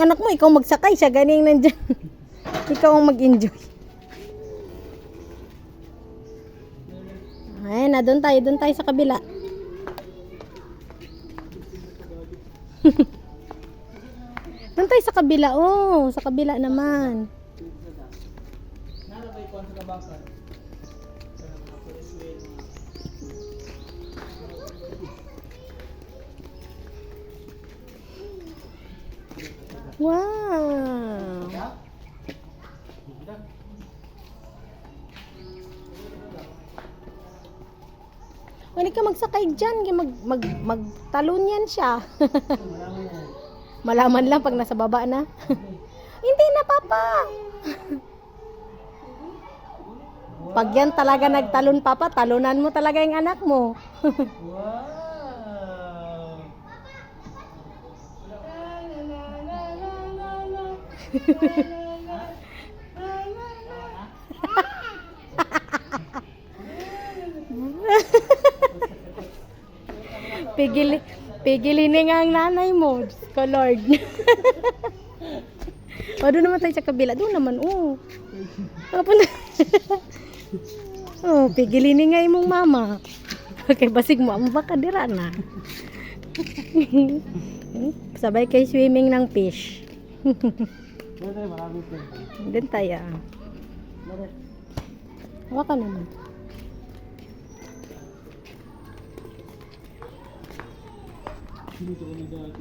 yung anak mo, ikaw magsakay, siya ganing nandyan. Ikaw ang mag-enjoy. Ayan na, doon tayo sa kabila. Doon tayo sa kabila, oh, sa kabila naman. Wow. Hindi ka magsakay dyan, magtalon yan siya. Malaman lang pag nasa baba na. Hindi na, Papa. Pag yan talaga nagtalon, Papa, talunan mo talaga yung anak mo. Wow! Pigilin nga ang nanay mo. Diyos ko, Lord. O, doon naman tayo sa kabila. Doon naman, oh. Oh, pigilin nga imong mama. Okay, basig mo. Ang baka dira na. Sabay kay swimming ng fish. Doon tayo. Hawakan naman. Dito kami dati.